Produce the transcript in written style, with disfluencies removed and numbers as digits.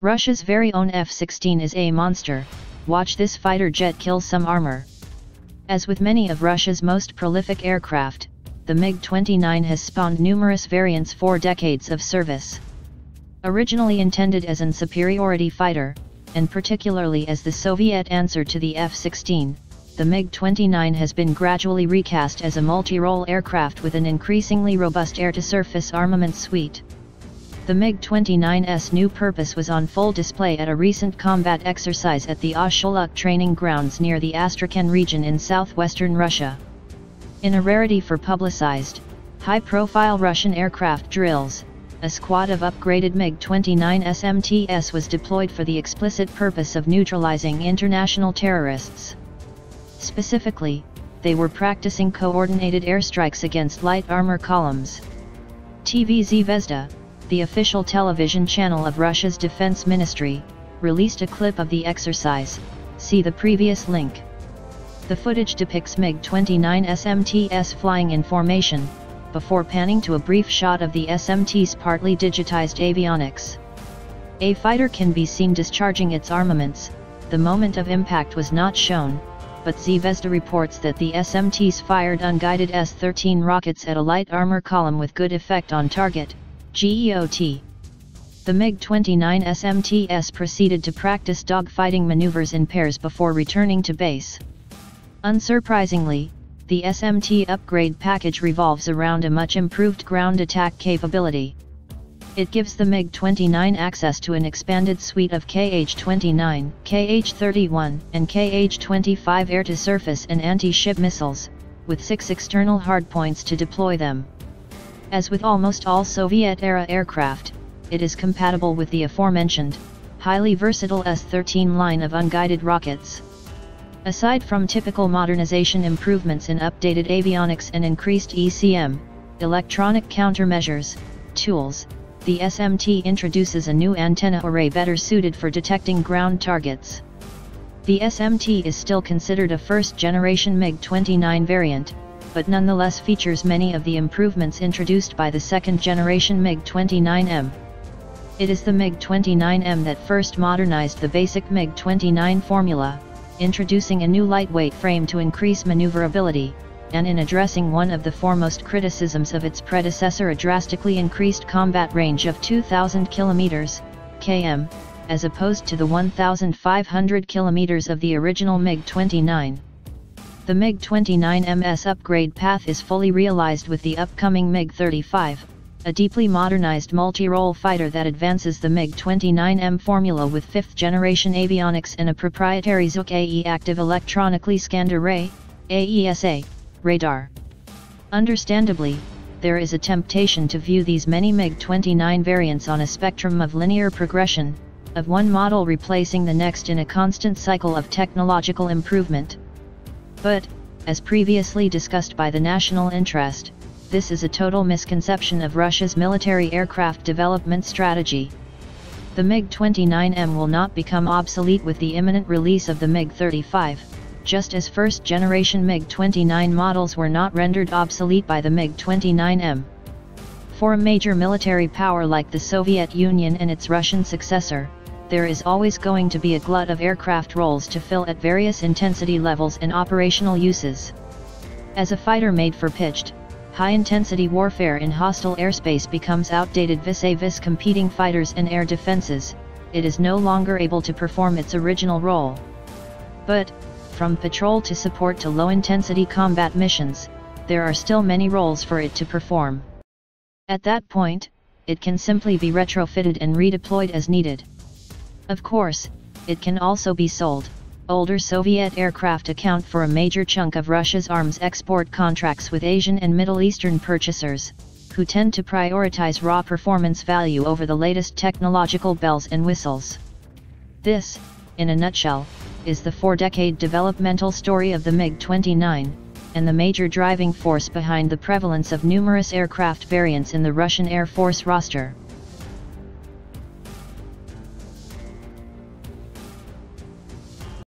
Russia's very own F-16 is a monster. Watch this fighter jet kill some armor. As with many of Russia's most prolific aircraft, the MiG-29 has spawned numerous variants for decades of service. Originally intended as an superiority fighter, and particularly as the Soviet answer to the F-16, the MiG-29 has been gradually recast as a multi-role aircraft with an increasingly robust air-to-surface armament suite. The MiG-29's new purpose was on full display at a recent combat exercise at the Ashuluk training grounds near the Astrakhan region in southwestern Russia. In a rarity for publicized, high-profile Russian aircraft drills, a squad of upgraded MiG-29 SMTs was deployed for the explicit purpose of neutralizing international terrorists. Specifically, they were practicing coordinated airstrikes against light armor columns. TV Zvezda, the official television channel of Russia's Defense Ministry, released a clip of the exercise. See the previous link. The footage depicts MiG-29 SMTs flying in formation, before panning to a brief shot of the SMT's partly digitized avionics. A fighter can be seen discharging its armaments. The moment of impact was not shown, but Zvezda reports that the SMTs fired unguided S-13 rockets at a light armor column with good effect on target. GEOT. The MiG-29 SMTs proceeded to practice dogfighting maneuvers in pairs before returning to base. Unsurprisingly, the SMT upgrade package revolves around a much improved ground attack capability. It gives the MiG-29 access to an expanded suite of Kh-29, Kh-31, and Kh-25 air-to-surface and anti-ship missiles, with 6 external hardpoints to deploy them. As with almost all Soviet-era aircraft, it is compatible with the aforementioned, highly versatile S-13 line of unguided rockets. Aside from typical modernization improvements in updated avionics and increased ECM, electronic countermeasures, tools, the SMT introduces a new antenna array better suited for detecting ground targets. The SMT is still considered a first-generation MiG-29 variant, but nonetheless features many of the improvements introduced by the second-generation MiG-29M. It is the MiG-29M that first modernized the basic MiG-29 formula, introducing a new lightweight frame to increase maneuverability, and in addressing one of the foremost criticisms of its predecessor, a drastically increased combat range of 2,000 km, as opposed to the 1,500 km of the original MiG-29. The MiG-29M's upgrade path is fully realized with the upcoming MiG-35, a deeply modernized multi-role fighter that advances the MiG-29M formula with 5th-generation avionics and a proprietary Zuk AE active electronically scanned array, AESA, radar. Understandably, there is a temptation to view these many MiG-29 variants on a spectrum of linear progression, of one model replacing the next in a constant cycle of technological improvement. But, as previously discussed by the national interest, this is a total misconception of Russia's military aircraft development strategy. The MiG-29M will not become obsolete with the imminent release of the MiG-35, just as first-generation MiG-29 models were not rendered obsolete by the MiG-29M. For a major military power like the Soviet Union and its Russian successor, there is always going to be a glut of aircraft roles to fill at various intensity levels and operational uses. As a fighter made for pitched, high-intensity warfare in hostile airspace becomes outdated vis-a-vis competing fighters and air defenses, it is no longer able to perform its original role. But, from patrol to support to low-intensity combat missions, there are still many roles for it to perform. At that point, it can simply be retrofitted and redeployed as needed. Of course, it can also be sold. Older Soviet aircraft account for a major chunk of Russia's arms export contracts with Asian and Middle Eastern purchasers, who tend to prioritize raw performance value over the latest technological bells and whistles. This, in a nutshell, is the 4-decade developmental story of the MiG-29, and the major driving force behind the prevalence of numerous aircraft variants in the Russian Air Force roster.